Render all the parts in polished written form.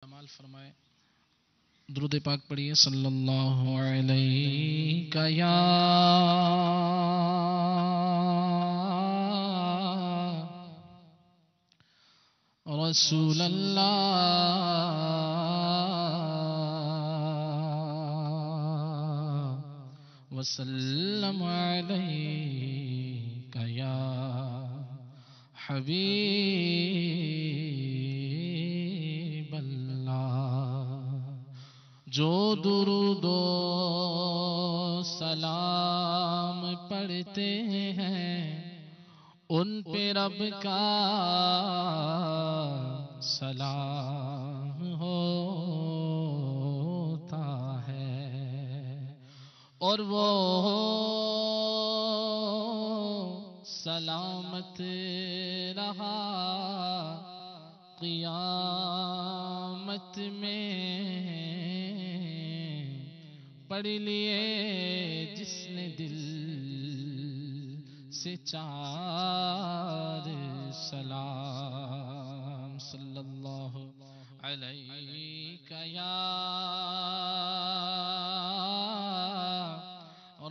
جمال فرمائے درود پاک پڑھیے صلی اللہ علیہ یا رسول اللہ وسلم علیہ یا حبیب اللہ جو درود و سلام پڑھتے ہیں ان پہ رب کا سلام ہوتا ہے اور وہ سلامت رہا قیامت میں پڑھ لیے جس نے دل سے چار سلام صلی اللہ علیہ یا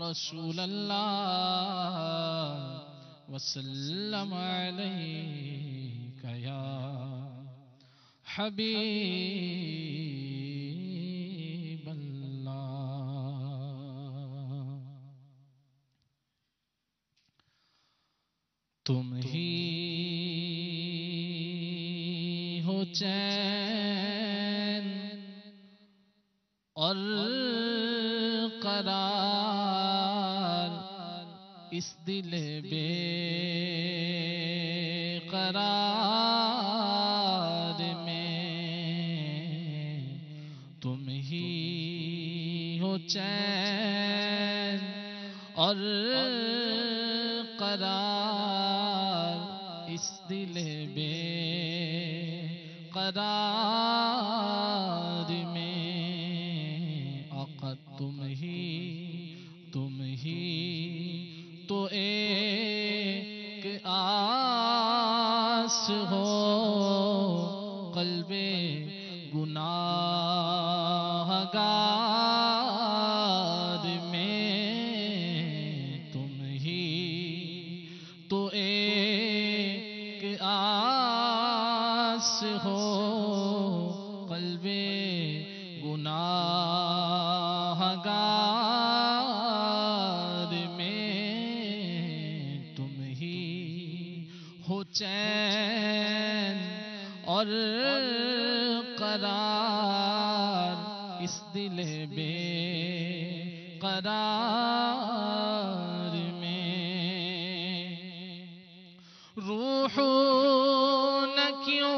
رسول اللہ وسلم علیہ یا حبیب اللہ تم ہی ہو چین اور قرار اس دل بے قرار میں تم ہی ہو چین اور قرار اس دل بے قرار میں آقا تم ہی تو ایک آس ہو قلب گناہگار میں تم ہی تو ایک آس ہو قلب گناہگار میں تم ہی ہو چین اور قرار اس دل بے قرار میں روح نہ کیوں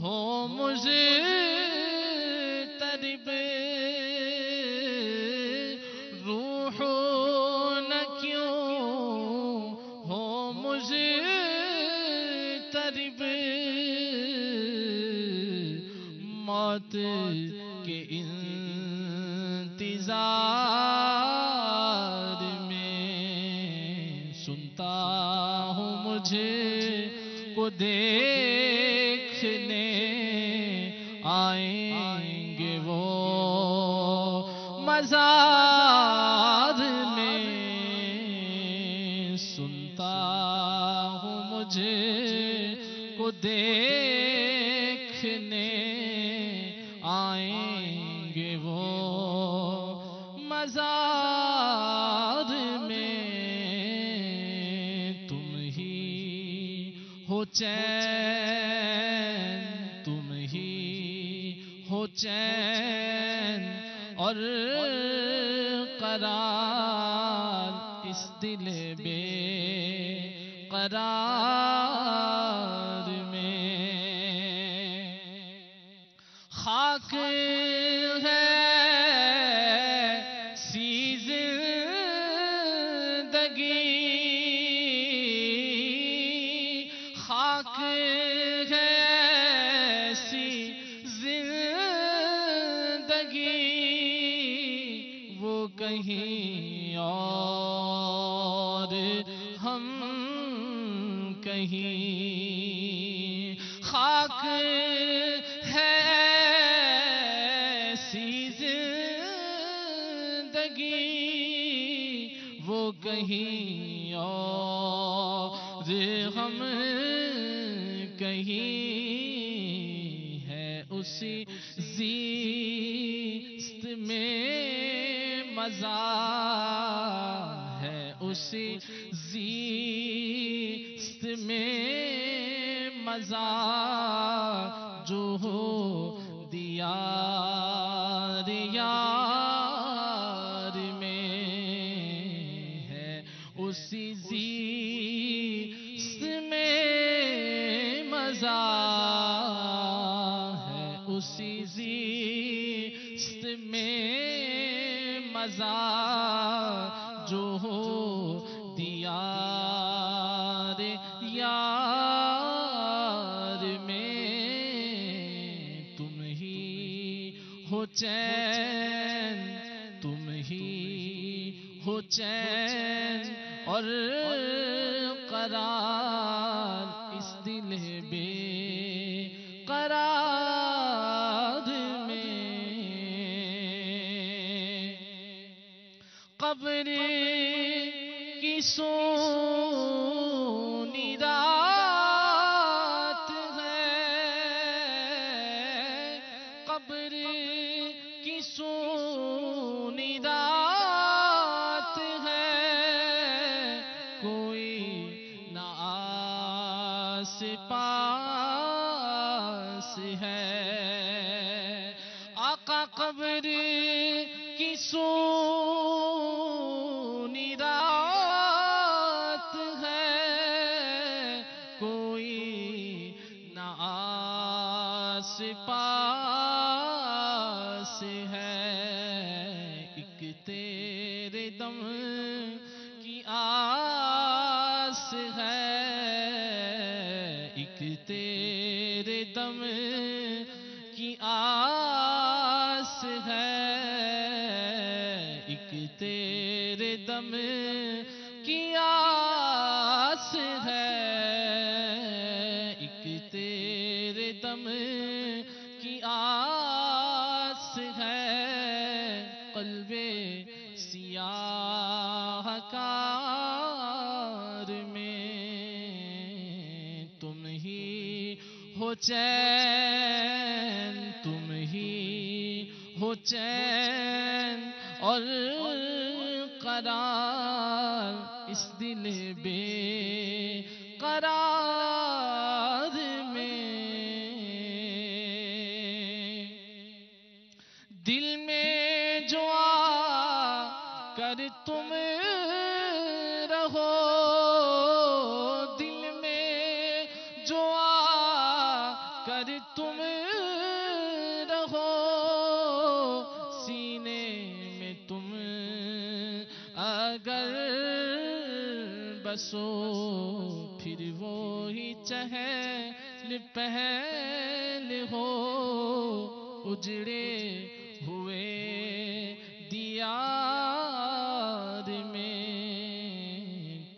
ہو مجھے ترب روح نہ کیوں ہو مجھے ترب موت کے انتظار میں سنتا ہوں مجھے کو دیکھنے آئیں گے وہ مزار میں سنتا ہوں مجھے کو دیکھنے آئیں گے وہ مزار میں تم ہی ہو چین تم ہی ہو چین اور قرار اس دل بے قرار میں خاک ہے سی زندگی خاک ہے سی زندگی وہ کہیں اور ہم کہیں خاک کہیں اور ہم کہیں ہے اسی زیست میں مزہ ہے اسی زیست میں مزہ جو ہو دیار یار میں ہے اسی زیست میں مزہ ہے اسی زیست میں مزہ جو ہو دیار یار میں تم ہی ہو چین تم ہی ہو چین اور قرار اس دل بے قرار میں قبر کی سونی رات ہے قبر کی سونی رات ہے کوئی نہ آس پاس ہے آقا قبر کی سونی رات ہے کوئی نہ آس پاس ہے ایک تیرے دم کی آس ہے ایک تیرے دم کی آس ہے ایک تیرے دم کی آس ہے ایک تیرے دم کی آس ہے قلب سیاہ کار میں تم ہی ہو چین تم ہی ہو چین اور قرار اس دل بے قرار میں دل میں جو آ کر تم رہو دل میں جو آ کر تم رہو سینے میں تم اگر بسو پھر وہی چہل پہل ہو اجڑے ہوئے دیار میں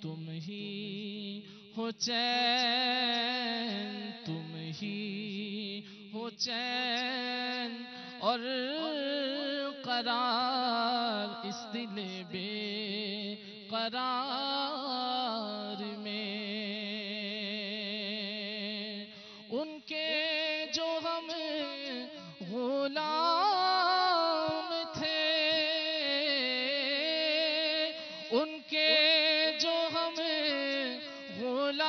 تم ہی ہو چین تم ہی ہو چین اور قرار اس دل بے قرار میں ان کے جو ہم غلام تھے ان کے جو ہم غلام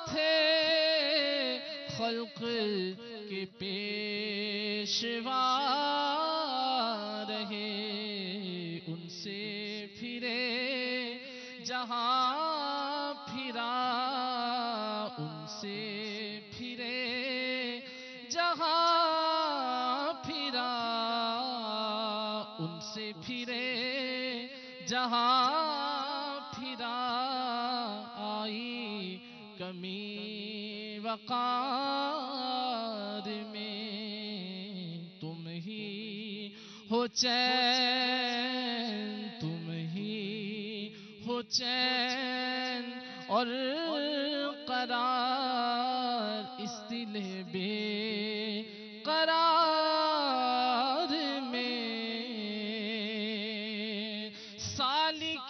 تھے خلق کے پیشوا رہے ان سے پھرے جہاں پھرا ان سے پھرے جہاں پھرا ان سے پھرے جہاں پھرا آئی کمی وقار میں تم ہی ہو چین تم ہی ہو چین اور قرار اس دل بے قرار میں سالک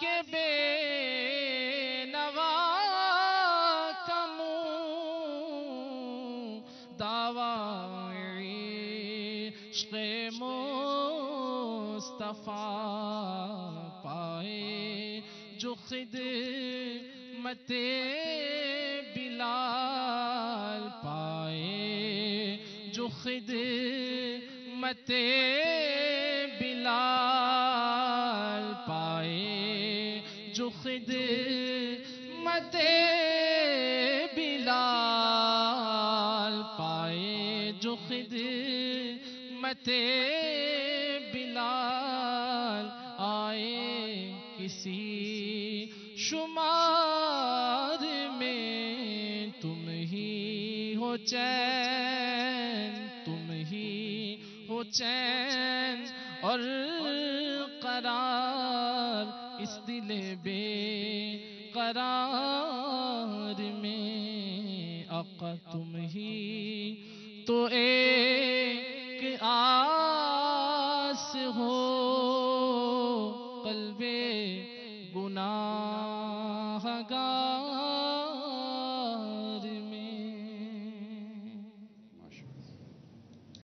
عشق مصطفیٰ پائے جو خدمت بلال پائے جو خدمت بلال پائے جو خدمت بلال پائے جو خدمت بلال آئے کسی شمار میں تم ہی ہو چین تم ہی ہو چین اور قرار اس دل بے قرار میں آقا تم ہی تو ایک آس ہو قلب گناہگار